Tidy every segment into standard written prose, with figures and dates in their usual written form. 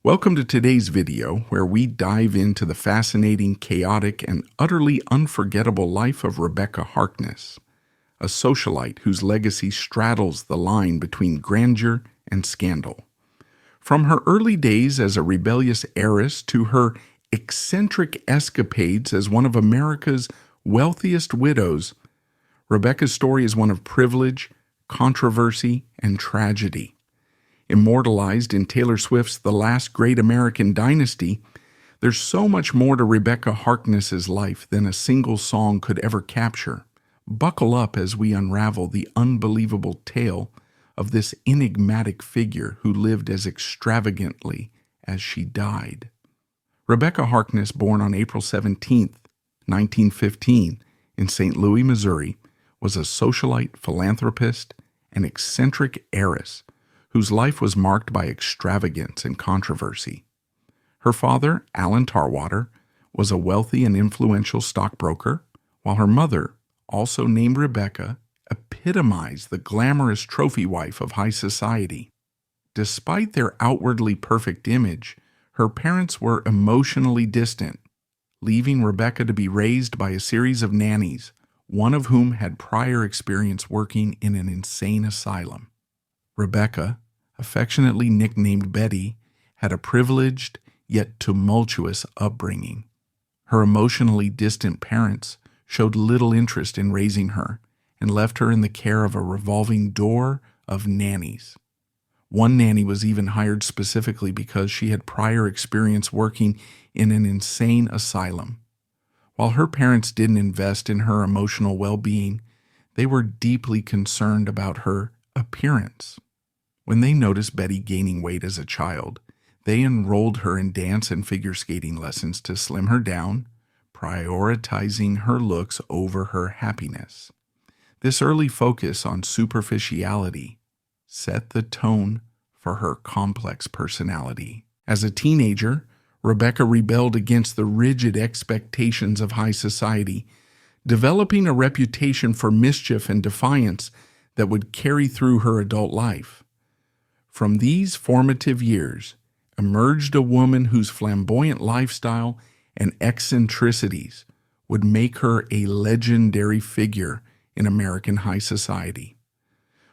Welcome to today's video, where we dive into the fascinating, chaotic, and utterly unforgettable life of Rebekah Harkness, a socialite whose legacy straddles the line between grandeur and scandal. From her early days as a rebellious heiress to her eccentric escapades as one of America's wealthiest widows, Rebekah's story is one of privilege, controversy, and tragedy. Immortalized in Taylor Swift's The Last Great American Dynasty, there's so much more to Rebekah Harkness's life than a single song could ever capture. Buckle up as we unravel the unbelievable tale of this enigmatic figure who lived as extravagantly as she died. Rebekah Harkness, born on April 17, 1915, in St. Louis, Missouri, was a socialite, philanthropist, and eccentric heiress whose life was marked by extravagance and controversy. Her father, Alan Tarwater, was a wealthy and influential stockbroker, while her mother, also named Rebekah, epitomized the glamorous trophy wife of high society. Despite their outwardly perfect image, her parents were emotionally distant, leaving Rebekah to be raised by a series of nannies, one of whom had prior experience working in an insane asylum. Rebekah, affectionately nicknamed Betty, had a privileged yet tumultuous upbringing. Her emotionally distant parents showed little interest in raising her and left her in the care of a revolving door of nannies. One nanny was even hired specifically because she had prior experience working in an insane asylum. While her parents didn't invest in her emotional well-being, they were deeply concerned about her appearance. When they noticed Betty gaining weight as a child, they enrolled her in dance and figure skating lessons to slim her down, prioritizing her looks over her happiness. This early focus on superficiality set the tone for her complex personality. As a teenager, Rebekah rebelled against the rigid expectations of high society, developing a reputation for mischief and defiance that would carry through her adult life. From these formative years emerged a woman whose flamboyant lifestyle and eccentricities would make her a legendary figure in American high society.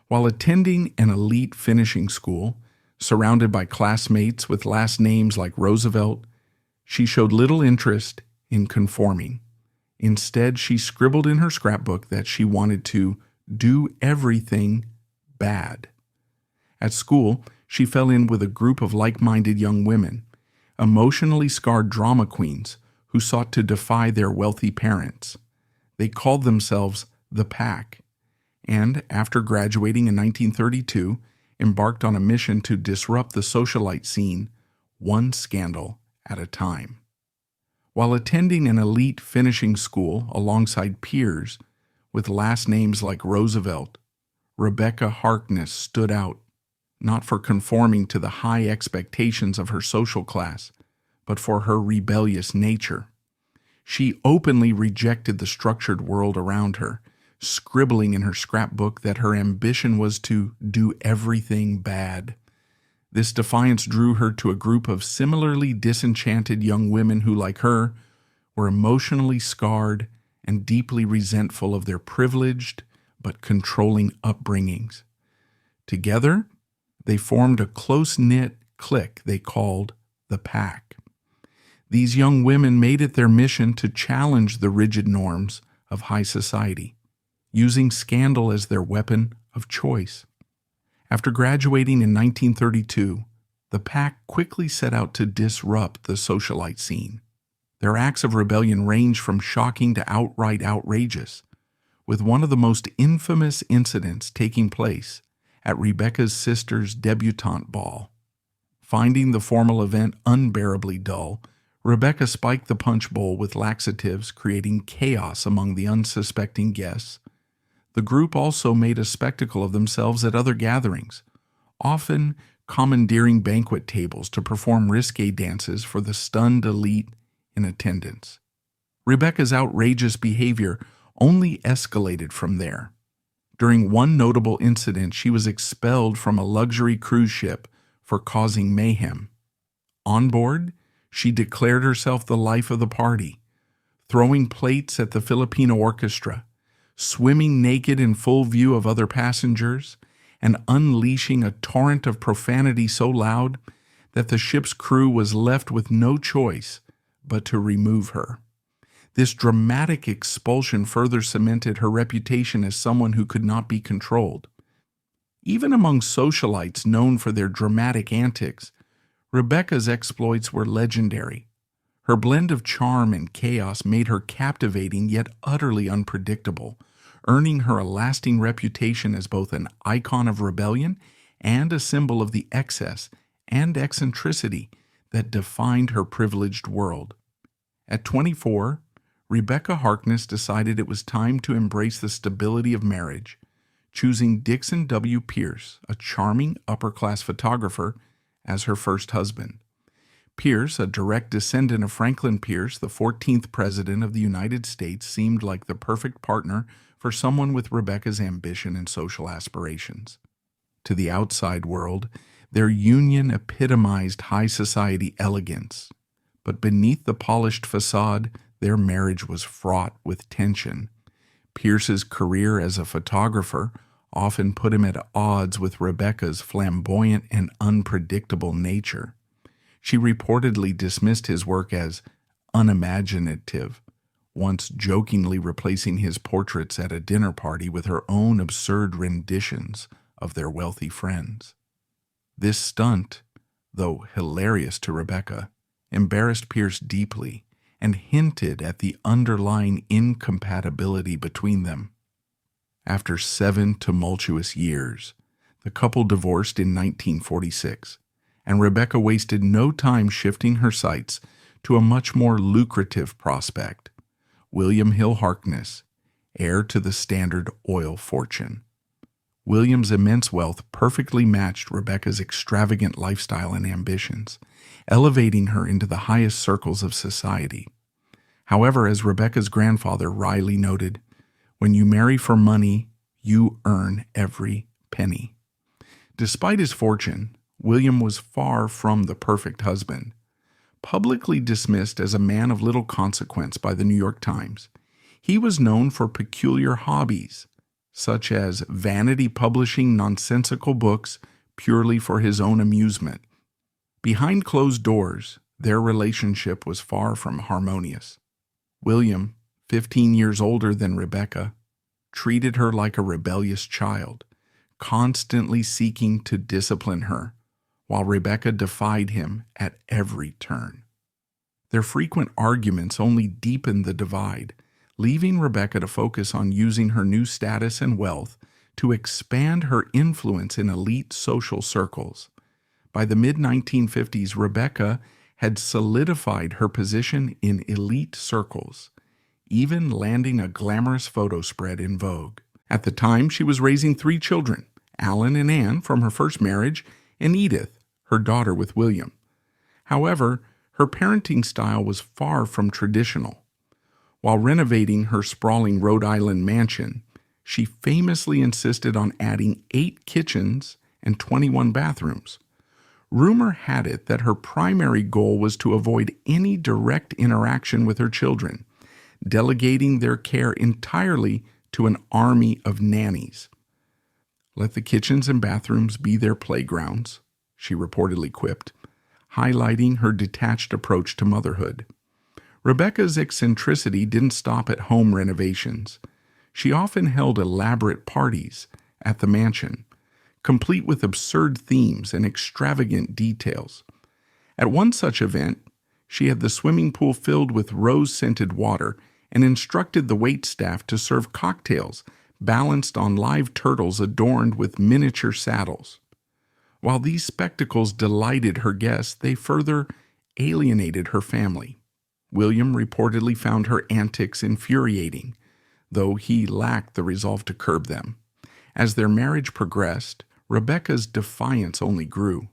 While attending an elite finishing school, surrounded by classmates with last names like Roosevelt, she showed little interest in conforming. Instead, she scribbled in her scrapbook that she wanted to do everything bad. At school, she fell in with a group of like-minded young women, emotionally scarred drama queens who sought to defy their wealthy parents. They called themselves the Pack, and after graduating in 1932, embarked on a mission to disrupt the socialite scene, one scandal at a time. While attending an elite finishing school alongside peers with last names like Roosevelt, Rebekah Harkness stood out, not for conforming to the high expectations of her social class, but for her rebellious nature. She openly rejected the structured world around her, scribbling in her scrapbook that her ambition was to do everything bad. This defiance drew her to a group of similarly disenchanted young women who, like her, were emotionally scarred and deeply resentful of their privileged but controlling upbringings. Together, they formed a close-knit clique they called the Pack. These young women made it their mission to challenge the rigid norms of high society, using scandal as their weapon of choice. After graduating in 1932, the Pack quickly set out to disrupt the socialite scene. Their acts of rebellion ranged from shocking to outright outrageous, with one of the most infamous incidents taking place at Rebekah's sister's debutante ball. Finding the formal event unbearably dull, Rebekah spiked the punch bowl with laxatives, creating chaos among the unsuspecting guests. The group also made a spectacle of themselves at other gatherings, often commandeering banquet tables to perform risque dances for the stunned elite in attendance. Rebekah's outrageous behavior only escalated from there. During one notable incident, she was expelled from a luxury cruise ship for causing mayhem. On board, she declared herself the life of the party, throwing plates at the Filipino orchestra, swimming naked in full view of other passengers, and unleashing a torrent of profanity so loud that the ship's crew was left with no choice but to remove her. This dramatic expulsion further cemented her reputation as someone who could not be controlled. Even among socialites known for their dramatic antics, Rebekah's exploits were legendary. Her blend of charm and chaos made her captivating yet utterly unpredictable, earning her a lasting reputation as both an icon of rebellion and a symbol of the excess and eccentricity that defined her privileged world. At 24, Rebekah Harkness decided it was time to embrace the stability of marriage, choosing Dixon W. Pierce, a charming upper-class photographer, as her first husband. Pierce, a direct descendant of Franklin Pierce, the 14th President of the United States, seemed like the perfect partner for someone with Rebekah's ambition and social aspirations. To the outside world, their union epitomized high society elegance, but beneath the polished facade, their marriage was fraught with tension. Pierce's career as a photographer often put him at odds with Rebekah's flamboyant and unpredictable nature. She reportedly dismissed his work as unimaginative, once jokingly replacing his portraits at a dinner party with her own absurd renditions of their wealthy friends. This stunt, though hilarious to Rebekah, embarrassed Pierce deeply and hinted at the underlying incompatibility between them. After 7 tumultuous years, the couple divorced in 1946, and Rebekah wasted no time shifting her sights to a much more lucrative prospect, William Hill Harkness, heir to the Standard Oil fortune. William's immense wealth perfectly matched Rebekah's extravagant lifestyle and ambitions, elevating her into the highest circles of society. However, as Rebekah's grandfather Riley noted, when you marry for money, you earn every penny. Despite his fortune, William was far from the perfect husband. Publicly dismissed as a man of little consequence by the New York Times, he was known for peculiar hobbies, such as vanity publishing nonsensical books purely for his own amusement. Behind closed doors, their relationship was far from harmonious. William, 15 years older than Rebekah, treated her like a rebellious child, constantly seeking to discipline her, while Rebekah defied him at every turn. Their frequent arguments only deepened the divide, leaving Rebekah to focus on using her new status and wealth to expand her influence in elite social circles. By the mid-1950s, Rebekah had solidified her position in elite circles, even landing a glamorous photo spread in Vogue. At the time, she was raising 3 children, Alan and Anne from her first marriage, and Edith, her daughter with William. However, her parenting style was far from traditional. While renovating her sprawling Rhode Island mansion, she famously insisted on adding 8 kitchens and 21 bathrooms. Rumor had it that her primary goal was to avoid any direct interaction with her children, delegating their care entirely to an army of nannies. "Let the kitchens and bathrooms be their playgrounds," she reportedly quipped, highlighting her detached approach to motherhood. Rebekah's eccentricity didn't stop at home renovations. She often held elaborate parties at the mansion, complete with absurd themes and extravagant details. At one such event, she had the swimming pool filled with rose-scented water and instructed the waitstaff to serve cocktails balanced on live turtles adorned with miniature saddles. While these spectacles delighted her guests, they further alienated her family. William reportedly found her antics infuriating, though he lacked the resolve to curb them. As their marriage progressed, Rebekah's defiance only grew.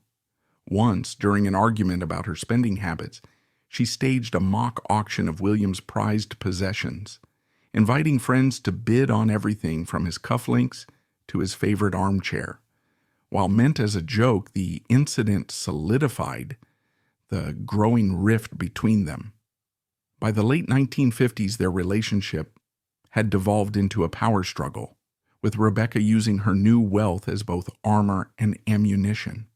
Once, during an argument about her spending habits, she staged a mock auction of William's prized possessions, inviting friends to bid on everything from his cufflinks to his favorite armchair. While meant as a joke, the incident solidified the growing rift between them. By the late 1950s, their relationship had devolved into a power struggle, with Rebekah using her new wealth as both armor and ammunition.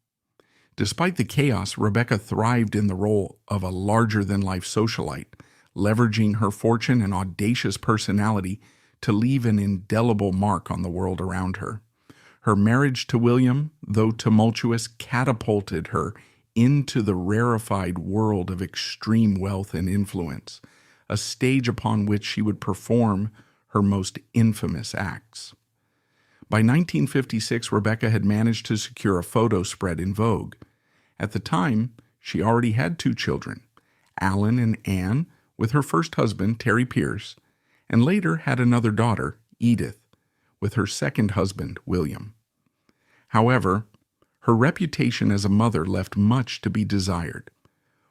Despite the chaos, Rebekah thrived in the role of a larger-than-life socialite, leveraging her fortune and audacious personality to leave an indelible mark on the world around her. Her marriage to William, though tumultuous, catapulted her into the rarefied world of extreme wealth and influence, a stage upon which she would perform her most infamous acts. By 1956, Rebekah had managed to secure a photo spread in Vogue. At the time, she already had 2 children, Alan and Anne, with her first husband, Terry Pierce, and later had another daughter, Edith, with her second husband, William. However, her reputation as a mother left much to be desired.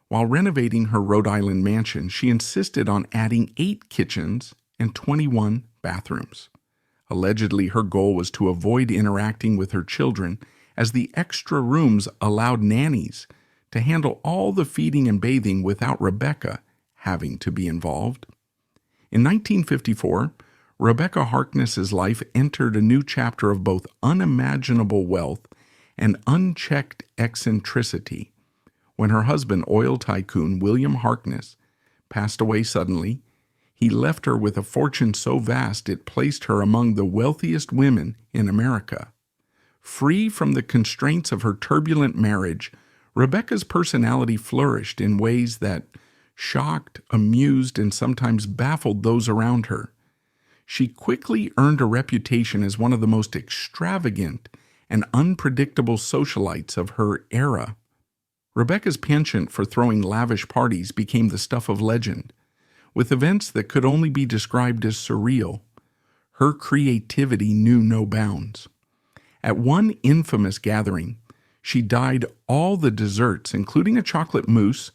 While renovating her Rhode Island mansion, she insisted on adding 8 kitchens and 21 bathrooms. Allegedly, her goal was to avoid interacting with her children, as the extra rooms allowed nannies to handle all the feeding and bathing without Rebekah having to be involved. In 1954, Rebekah Harkness's life entered a new chapter of both unimaginable wealth and unchecked eccentricity. When her husband, oil tycoon William Harkness, passed away suddenly, he left her with a fortune so vast it placed her among the wealthiest women in America. Free from the constraints of her turbulent marriage, Rebekah's personality flourished in ways that shocked, amused, and sometimes baffled those around her. She quickly earned a reputation as one of the most extravagant and unpredictable socialites of her era. Rebekah's penchant for throwing lavish parties became the stuff of legend, with events that could only be described as surreal. Her creativity knew no bounds. At one infamous gathering, she dyed all the desserts, including a chocolate mousse,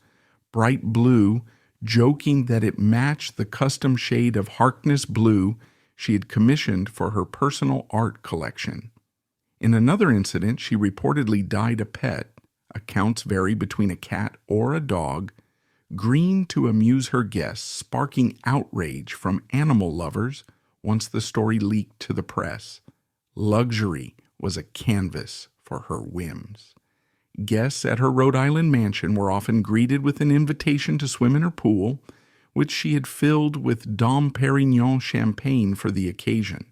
bright blue, joking that it matched the custom shade of Harkness blue she had commissioned for her personal art collection. In another incident, she reportedly dyed a pet, accounts vary between a cat or a dog, green to amuse her guests, sparking outrage from animal lovers once the story leaked to the press. Luxury was a canvas for her whims. Guests at her Rhode Island mansion were often greeted with an invitation to swim in her pool, which she had filled with Dom Perignon champagne for the occasion.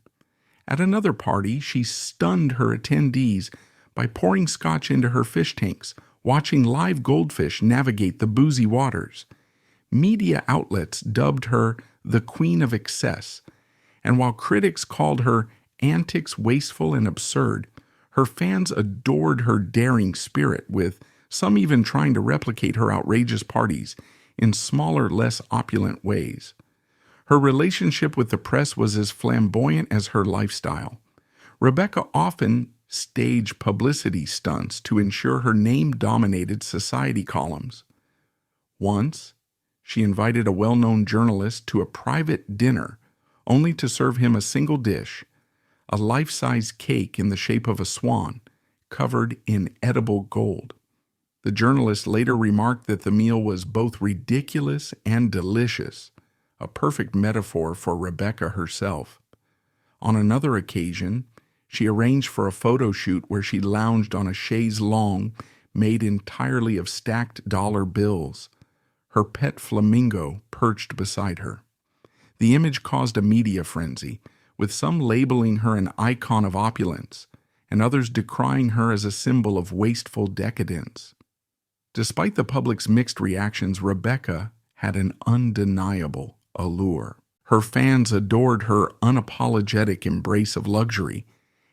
At another party, she stunned her attendees by pouring scotch into her fish tanks, watching live goldfish navigate the boozy waters. Media outlets dubbed her the Queen of Excess, and while critics called her antics wasteful and absurd, her fans adored her daring spirit, with some even trying to replicate her outrageous parties in smaller, less opulent ways. Her relationship with the press was as flamboyant as her lifestyle. Rebekah often staged publicity stunts to ensure her name dominated society columns. Once, she invited a well-known journalist to a private dinner, only to serve him a single dish, a life-size cake in the shape of a swan, covered in edible gold. The journalist later remarked that the meal was both ridiculous and delicious, a perfect metaphor for Rebekah herself. On another occasion, she arranged for a photo shoot where she lounged on a chaise longue made entirely of stacked dollar bills, her pet flamingo perched beside her. The image caused a media frenzy, with some labeling her an icon of opulence, and others decrying her as a symbol of wasteful decadence. Despite the public's mixed reactions, Rebekah had an undeniable allure. Her fans adored her unapologetic embrace of luxury,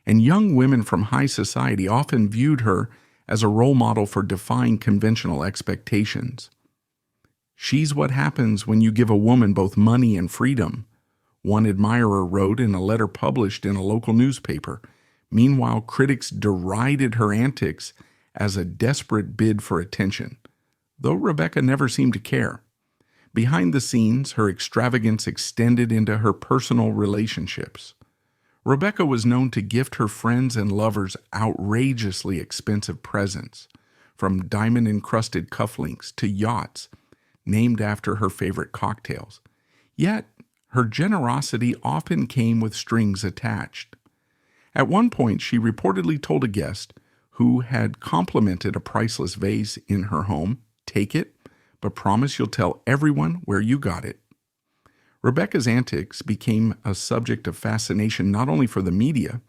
and young women from high society often viewed her as a role model for defying conventional expectations. "She's what happens when you give a woman both money and freedom," one admirer wrote in a letter published in a local newspaper. Meanwhile, critics derided her antics as a desperate bid for attention, though Rebekah never seemed to care. Behind the scenes, her extravagance extended into her personal relationships. Rebekah was known to gift her friends and lovers outrageously expensive presents, from diamond-encrusted cufflinks to yachts named after her favorite cocktails. Yet, her generosity often came with strings attached. At one point, she reportedly told a guest who had complimented a priceless vase in her home, "Take it, but promise you'll tell everyone where you got it." Rebekah's antics became a subject of fascination not only for the media,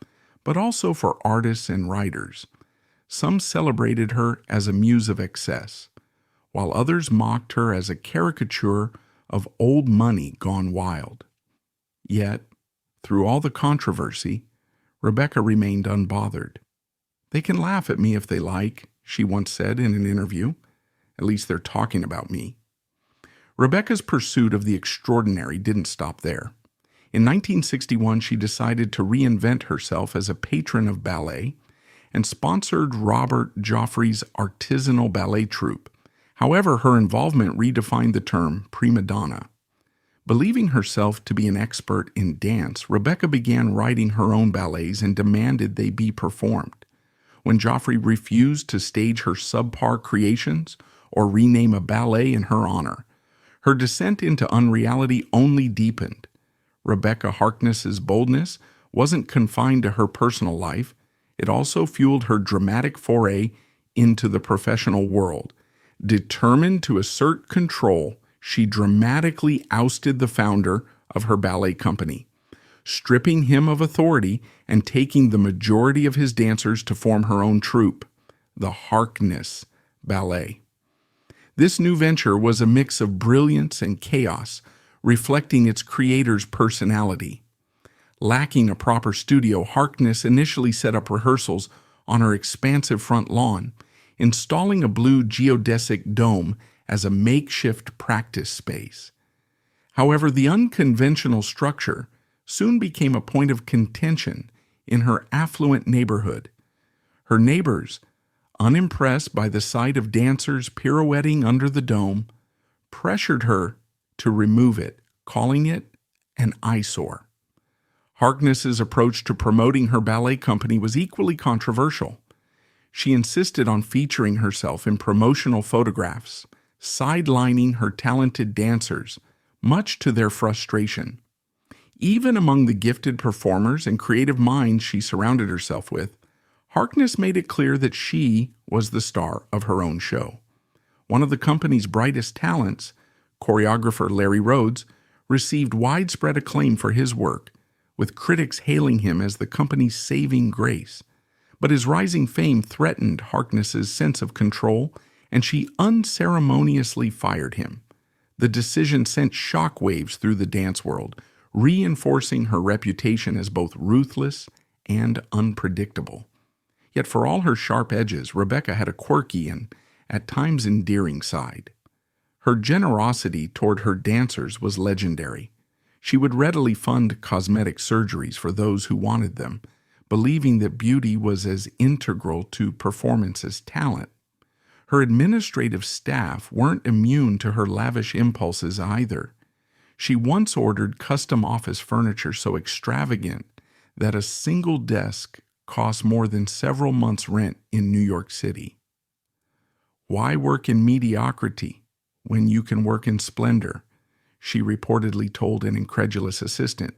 but also for artists and writers. Some celebrated her as a muse of excess, while others mocked her as a caricature of old money gone wild. Yet, through all the controversy, Rebekah remained unbothered. "They can laugh at me if they like," she once said in an interview. "At least they're talking about me." Rebekah's pursuit of the extraordinary didn't stop there. In 1961, she decided to reinvent herself as a patron of ballet and sponsored Robert Joffrey's artisanal ballet troupe. However, her involvement redefined the term prima donna. Believing herself to be an expert in dance, Rebekah began writing her own ballets and demanded they be performed. When Joffrey refused to stage her subpar creations or rename a ballet in her honor, her descent into unreality only deepened. Rebekah Harkness's boldness wasn't confined to her personal life. It also fueled her dramatic foray into the professional world. Determined to assert control, she dramatically ousted the founder of her ballet company, stripping him of authority and taking the majority of his dancers to form her own troupe, the Harkness Ballet. This new venture was a mix of brilliance and chaos, reflecting its creator's personality. Lacking a proper studio, Harkness initially set up rehearsals on her expansive front lawn, installing a blue geodesic dome as a makeshift practice space. However, the unconventional structure soon became a point of contention in her affluent neighborhood. Her neighbors, unimpressed by the sight of dancers pirouetting under the dome, pressured her to remove it, calling it an eyesore. Harkness's approach to promoting her ballet company was equally controversial. She insisted on featuring herself in promotional photographs, sidelining her talented dancers, much to their frustration. Even among the gifted performers and creative minds she surrounded herself with, Harkness made it clear that she was the star of her own show. One of the company's brightest talents, choreographer Larry Rhodes, received widespread acclaim for his work, with critics hailing him as the company's saving grace. But his rising fame threatened Harkness's sense of control, and she unceremoniously fired him. The decision sent shockwaves through the dance world, reinforcing her reputation as both ruthless and unpredictable. Yet for all her sharp edges, Rebekah had a quirky and, at times, endearing side. Her generosity toward her dancers was legendary. She would readily fund cosmetic surgeries for those who wanted them, believing that beauty was as integral to performance as talent. Her administrative staff weren't immune to her lavish impulses either. She once ordered custom office furniture so extravagant that a single desk cost more than several months' rent in New York City. "Why work in mediocrity when you can work in splendor?" she reportedly told an incredulous assistant.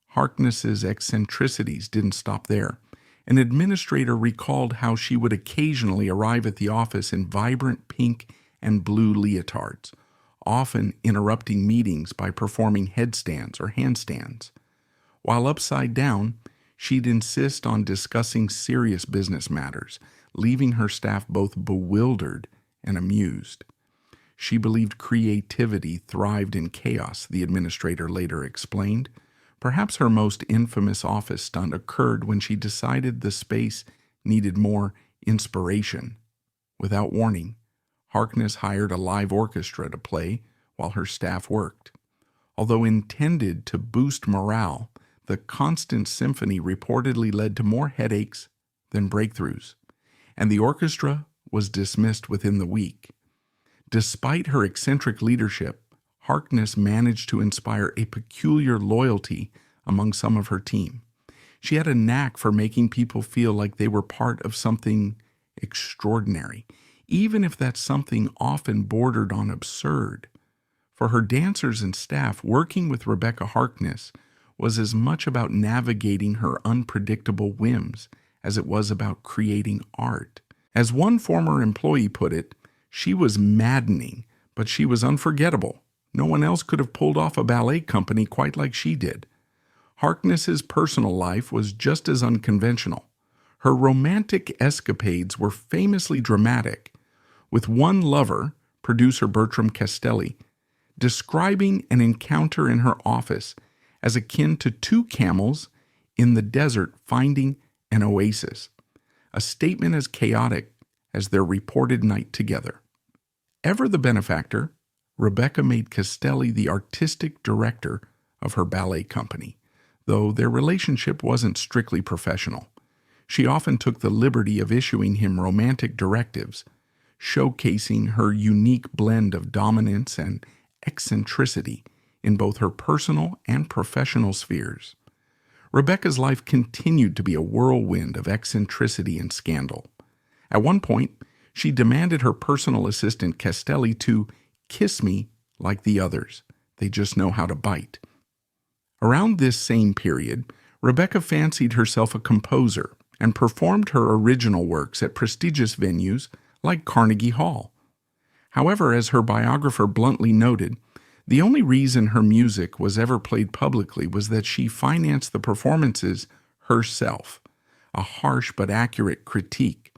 Harkness's eccentricities didn't stop there. An administrator recalled how she would occasionally arrive at the office in vibrant pink and blue leotards, often interrupting meetings by performing headstands or handstands. While upside down, she'd insist on discussing serious business matters, leaving her staff both bewildered and amused. She believed creativity thrived in chaos, the administrator later explained. Perhaps her most infamous office stunt occurred when she decided the space needed more inspiration. Without warning, Harkness hired a live orchestra to play while her staff worked. Although intended to boost morale, the constant symphony reportedly led to more headaches than breakthroughs, and the orchestra was dismissed within the week. Despite her eccentric leadership, Harkness managed to inspire a peculiar loyalty among some of her team. She had a knack for making people feel like they were part of something extraordinary, even if that something often bordered on absurd. For her dancers and staff, working with Rebekah Harkness was as much about navigating her unpredictable whims as it was about creating art. As one former employee put it, she was maddening, but she was unforgettable. No one else could have pulled off a ballet company quite like she did. Harkness's personal life was just as unconventional. Her romantic escapades were famously dramatic, with one lover, producer Bertram Castelli, describing an encounter in her office as akin to two camels in the desert finding an oasis, a statement as chaotic as their reported night together. Ever the benefactor, Rebekah made Castelli the artistic director of her ballet company, though their relationship wasn't strictly professional. She often took the liberty of issuing him romantic directives, showcasing her unique blend of dominance and eccentricity in both her personal and professional spheres. Rebekah's life continued to be a whirlwind of eccentricity and scandal. At one point, she demanded her personal assistant Castelli to kiss me like the others. They just know how to bite. Around this same period, Rebekah fancied herself a composer and performed her original works at prestigious venues like Carnegie Hall. However, as her biographer bluntly noted, the only reason her music was ever played publicly was that she financed the performances herself, a harsh but accurate critique.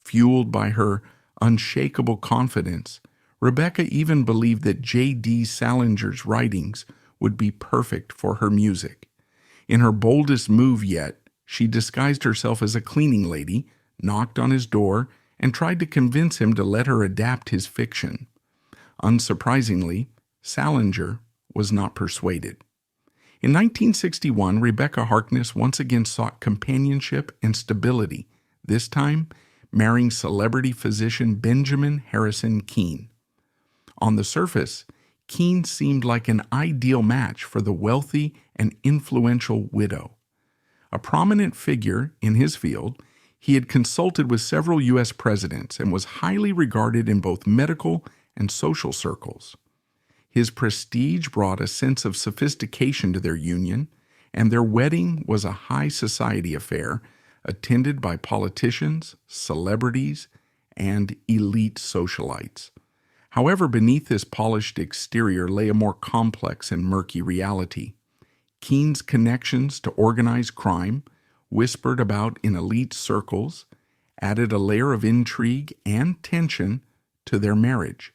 Fueled by her unshakable confidence, Rebekah even believed that J.D. Salinger's writings would be perfect for her music. In her boldest move yet, she disguised herself as a cleaning lady, knocked on his door, and tried to convince him to let her adapt his fiction. Unsurprisingly, Salinger was not persuaded. In 1961, Rebekah Harkness once again sought companionship and stability, this time marrying celebrity physician Benjamin Harrison Keene. On the surface, Keene seemed like an ideal match for the wealthy and influential widow. A prominent figure in his field, he had consulted with several U.S. presidents and was highly regarded in both medical and social circles. His prestige brought a sense of sophistication to their union, and their wedding was a high society affair attended by politicians, celebrities, and elite socialites. However, beneath this polished exterior lay a more complex and murky reality. Keene's connections to organized crime, whispered about in elite circles, added a layer of intrigue and tension to their marriage.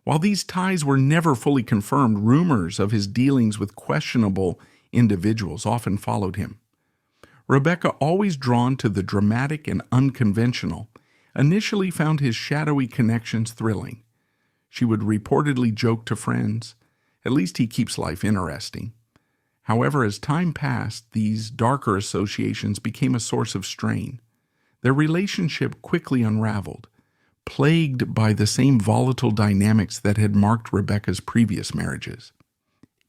While these ties were never fully confirmed, rumors of his dealings with questionable individuals often followed him. Rebekah, always drawn to the dramatic and unconventional, initially found his shadowy connections thrilling. She would reportedly joke to friends, "At least he keeps life interesting." However, as time passed, these darker associations became a source of strain. Their relationship quickly unraveled, plagued by the same volatile dynamics that had marked Rebekah's previous marriages.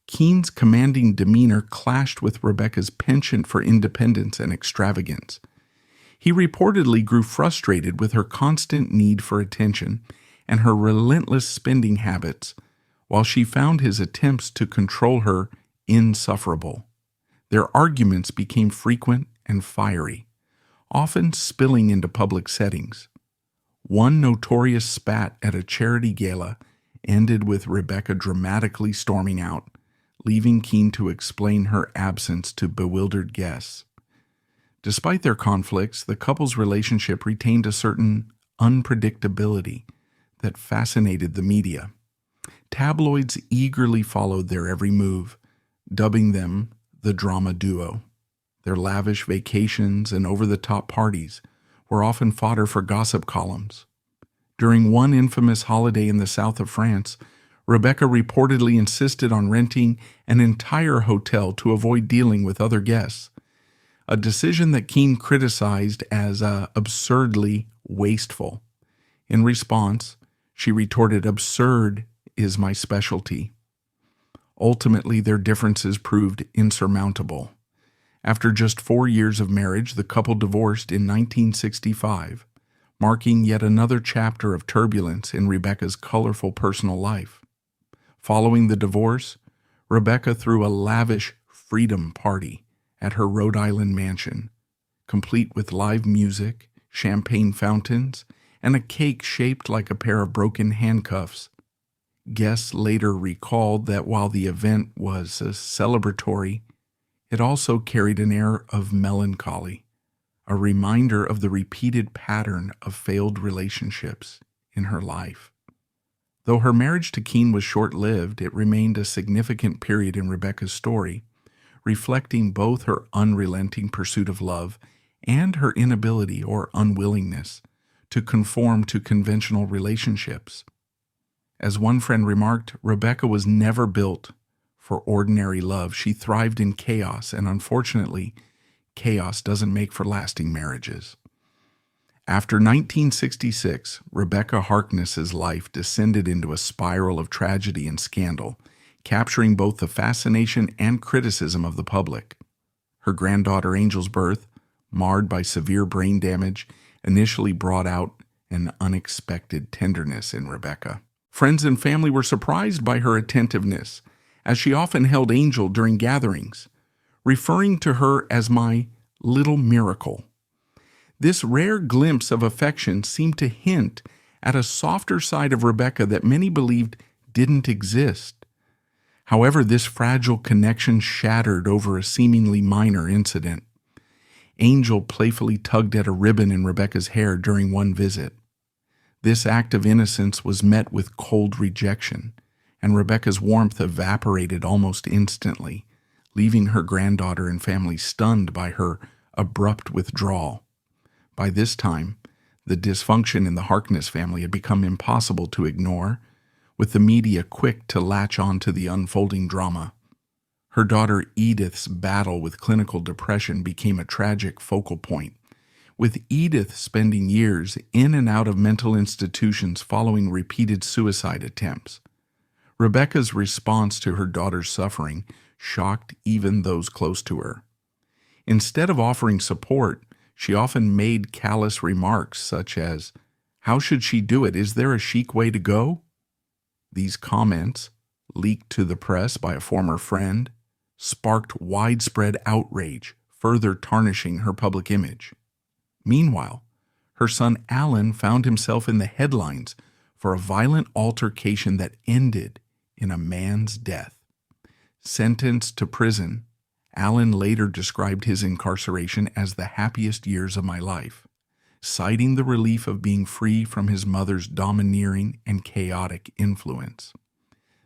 Keene's commanding demeanor clashed with Rebekah's penchant for independence and extravagance. He reportedly grew frustrated with her constant need for attention and her relentless spending habits, while she found his attempts to control her insufferable. Their arguments became frequent and fiery, often spilling into public settings. One notorious spat at a charity gala ended with Rebekah dramatically storming out, leaving Keene to explain her absence to bewildered guests. Despite their conflicts, the couple's relationship retained a certain unpredictability that fascinated the media. Tabloids eagerly followed their every move, dubbing them the drama duo. Their lavish vacations and over-the-top parties were often fodder for gossip columns. During one infamous holiday in the south of France, Rebekah reportedly insisted on renting an entire hotel to avoid dealing with other guests, a decision that Keene criticized as absurdly wasteful. In response, she retorted, "Absurd is my specialty." Ultimately, their differences proved insurmountable. After just 4 years of marriage, the couple divorced in 1965, marking yet another chapter of turbulence in Rebekah's colorful personal life. Following the divorce, Rebekah threw a lavish freedom party at her Rhode Island mansion, complete with live music, champagne fountains, and a cake shaped like a pair of broken handcuffs. Guests later recalled that while the event was celebratory, it also carried an air of melancholy, a reminder of the repeated pattern of failed relationships in her life. Though her marriage to Keene was short-lived, it remained a significant period in Rebekah's story, reflecting both her unrelenting pursuit of love and her inability or unwillingness to conform to conventional relationships. As one friend remarked, Rebekah was never built for ordinary love. She thrived in chaos, and unfortunately, chaos doesn't make for lasting marriages. After 1966, Rebekah Harkness's life descended into a spiral of tragedy and scandal, capturing both the fascination and criticism of the public. Her granddaughter Angel's birth, marred by severe brain damage, initially brought out an unexpected tenderness in Rebekah. Friends and family were surprised by her attentiveness, as she often held Angel during gatherings, referring to her as my little miracle. This rare glimpse of affection seemed to hint at a softer side of Rebekah that many believed didn't exist. However, this fragile connection shattered over a seemingly minor incident. Angel playfully tugged at a ribbon in Rebekah's hair during one visit. This act of innocence was met with cold rejection, and Rebekah's warmth evaporated almost instantly, leaving her granddaughter and family stunned by her abrupt withdrawal. By this time, the dysfunction in the Harkness family had become impossible to ignore, with the media quick to latch on to the unfolding drama. Her daughter Edith's battle with clinical depression became a tragic focal point, with Edith spending years in and out of mental institutions following repeated suicide attempts. Rebekah's response to her daughter's suffering shocked even those close to her. Instead of offering support, she often made callous remarks such as, "How should she do it? Is there a chic way to go?" These comments, leaked to the press by a former friend, sparked widespread outrage, further tarnishing her public image. Meanwhile, her son Alan found himself in the headlines for a violent altercation that ended in a man's death. Sentenced to prison, Alan later described his incarceration as the happiest years of my life, citing the relief of being free from his mother's domineering and chaotic influence.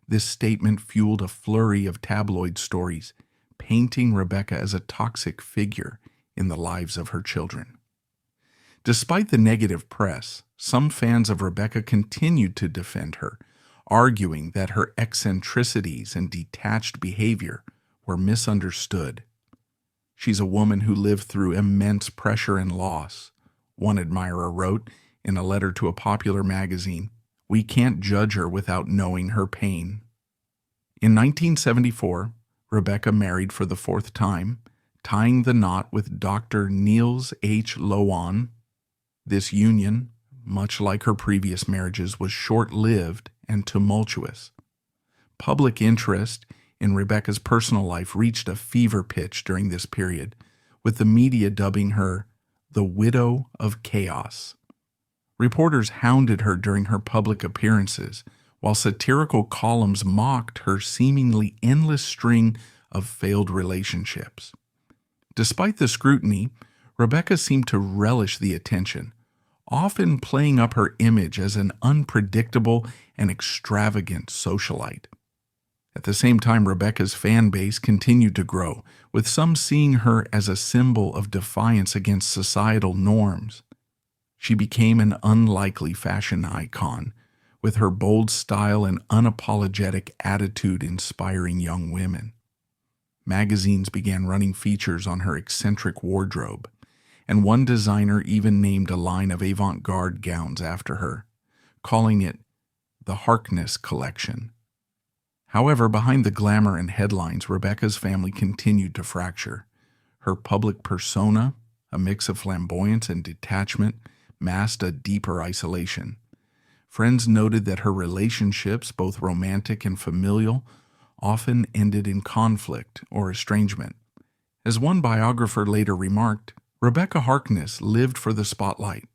This statement fueled a flurry of tabloid stories, painting Rebekah as a toxic figure in the lives of her children. Despite the negative press, some fans of Rebekah continued to defend her, arguing that her eccentricities and detached behavior were misunderstood. "She's a woman who lived through immense pressure and loss," one admirer wrote in a letter to a popular magazine. "We can't judge her without knowing her pain." In 1974, Rebekah married for the fourth time, tying the knot with Dr. Niels H. Lowan. This union, much like her previous marriages, was short-lived and tumultuous. Public interest in Rebekah's personal life reached a fever pitch during this period, with the media dubbing her the Widow of Chaos. Reporters hounded her during her public appearances, while satirical columns mocked her seemingly endless string of failed relationships. Despite the scrutiny, Rebekah seemed to relish the attention, often playing up her image as an unpredictable and extravagant socialite. At the same time, Rebekah's fan base continued to grow, with some seeing her as a symbol of defiance against societal norms. She became an unlikely fashion icon, with her bold style and unapologetic attitude inspiring young women. Magazines began running features on her eccentric wardrobe, and one designer even named a line of avant-garde gowns after her, calling it the Harkness Collection. However, behind the glamour and headlines, Rebekah's family continued to fracture. Her public persona, a mix of flamboyance and detachment, masked a deeper isolation. Friends noted that her relationships, both romantic and familial, often ended in conflict or estrangement. As one biographer later remarked, Rebekah Harkness lived for the spotlight,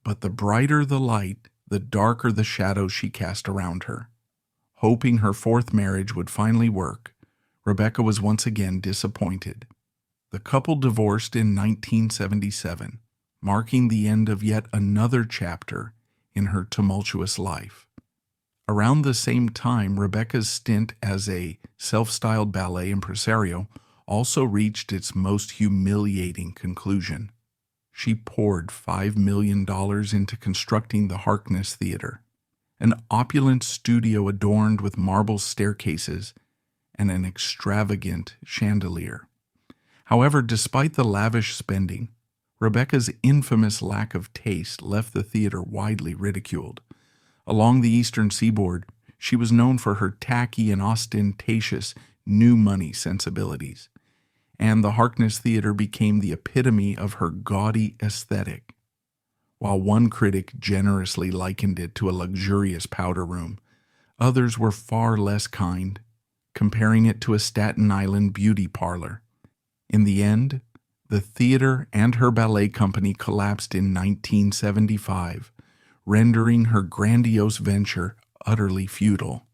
but the brighter the light, the darker the shadows she cast around her. Hoping her fourth marriage would finally work, Rebekah was once again disappointed. The couple divorced in 1977, marking the end of yet another chapter in her tumultuous life. Around the same time, Rebekah's stint as a self-styled ballet impresario also reached its most humiliating conclusion. She poured $5 million into constructing the Harkness Theater, an opulent studio adorned with marble staircases and an extravagant chandelier. However, despite the lavish spending, Rebekah's infamous lack of taste left the theater widely ridiculed. Along the eastern seaboard, she was known for her tacky and ostentatious new money sensibilities, and the Harkness Theater became the epitome of her gaudy aesthetic. While one critic generously likened it to a luxurious powder room, others were far less kind, comparing it to a Staten Island beauty parlor. In the end, the theater and her ballet company collapsed in 1975, rendering her grandiose venture utterly futile.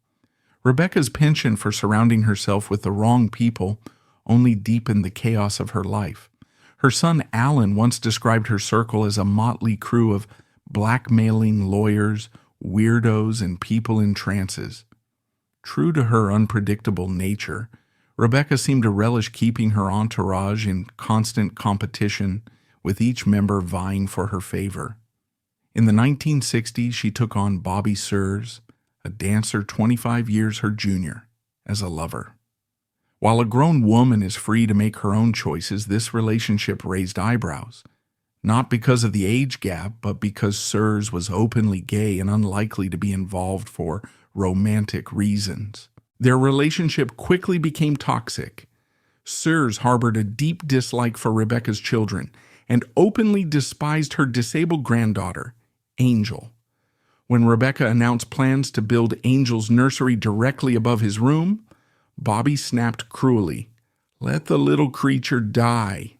Rebekah's penchant for surrounding herself with the wrong people only deepened the chaos of her life. Her son Alan once described her circle as a motley crew of blackmailing lawyers, weirdos, and people in trances. True to her unpredictable nature, Rebekah seemed to relish keeping her entourage in constant competition, with each member vying for her favor. In the 1960s, she took on Bobby Sears, a dancer 25 years her junior, as a lover. While a grown woman is free to make her own choices, this relationship raised eyebrows, not because of the age gap, but because Sears was openly gay and unlikely to be involved for romantic reasons. Their relationship quickly became toxic. Sears harbored a deep dislike for Rebekah's children and openly despised her disabled granddaughter, Angel. When Rebekah announced plans to build Angel's nursery directly above his room, Bobby snapped cruelly, "Let the little creature die."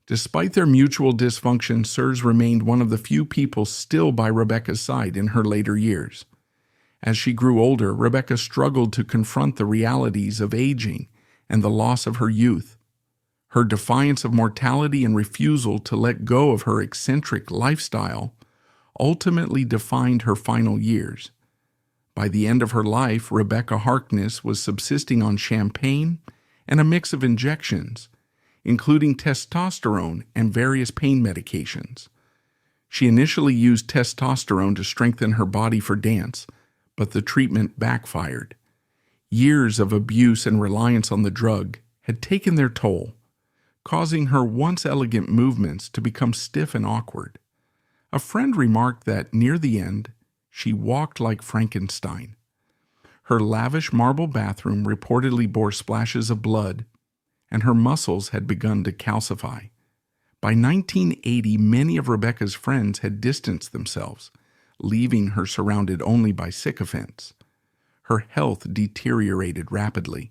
Despite their mutual dysfunction, Sears remained one of the few people still by Rebekah's side in her later years. As she grew older, Rebekah struggled to confront the realities of aging and the loss of her youth. Her defiance of mortality and refusal to let go of her eccentric lifestyle ultimately defined her final years. By the end of her life, Rebekah Harkness was subsisting on champagne and a mix of injections, including testosterone and various pain medications. She initially used testosterone to strengthen her body for dance, but the treatment backfired. Years of abuse and reliance on the drug had taken their toll, causing her once elegant movements to become stiff and awkward. A friend remarked that near the end, she walked like Frankenstein. Her lavish marble bathroom reportedly bore splashes of blood, and her muscles had begun to calcify. By 1980, many of Rebekah's friends had distanced themselves, leaving her surrounded only by sycophants. Her health deteriorated rapidly.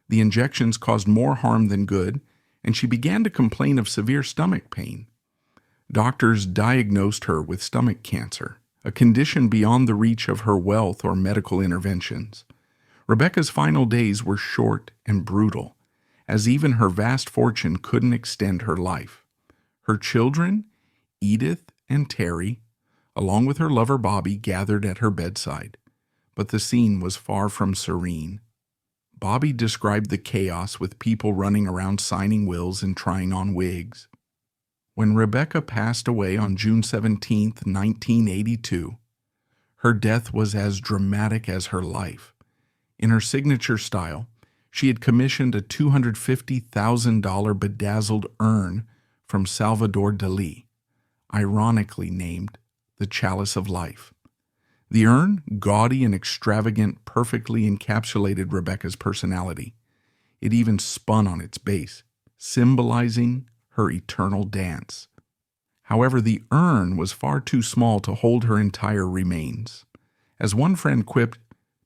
The injections caused more harm than good, and she began to complain of severe stomach pain. Doctors diagnosed her with stomach cancer, a condition beyond the reach of her wealth or medical interventions. Rebekah's final days were short and brutal, as even her vast fortune couldn't extend her life. Her children, Edith and Terry, along with her lover Bobby, gathered at her bedside, but the scene was far from serene. Bobby described the chaos with people running around signing wills and trying on wigs. When Rebekah passed away on June 17, 1982, her death was as dramatic as her life. In her signature style, she had commissioned a $250,000 bedazzled urn from Salvador Dalí, ironically named the Chalice of Life. The urn, gaudy and extravagant, perfectly encapsulated Rebekah's personality. It even spun on its base, symbolizing her eternal dance. However, the urn was far too small to hold her entire remains. As one friend quipped,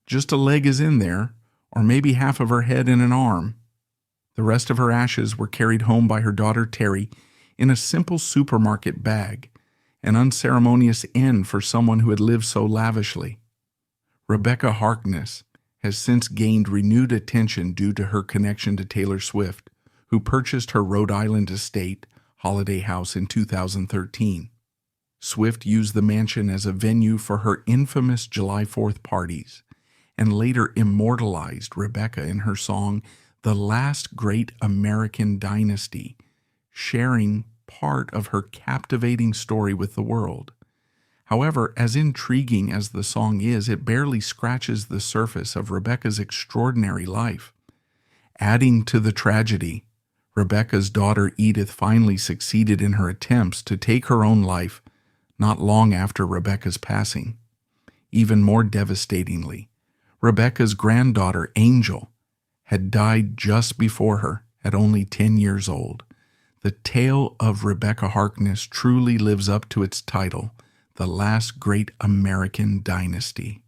"Just a leg is in there, or maybe half of her head and an arm." The rest of her ashes were carried home by her daughter Terry in a simple supermarket bag, an unceremonious end for someone who had lived so lavishly. Rebekah Harkness has since gained renewed attention due to her connection to Taylor Swift, who purchased her Rhode Island estate, Holiday House, in 2013. Swift used the mansion as a venue for her infamous July 4th parties, and later immortalized Rebekah in her song "The Last Great American Dynasty," sharing part of her captivating story with the world. However, as intriguing as the song is, it barely scratches the surface of Rebekah's extraordinary life. Adding to the tragedy, Rebekah's daughter Edith finally succeeded in her attempts to take her own life not long after Rebekah's passing. Even more devastatingly, Rebekah's granddaughter Angel had died just before her at only 10 years old. The tale of Rebekah Harkness truly lives up to its title, "The Last Great American Dynasty."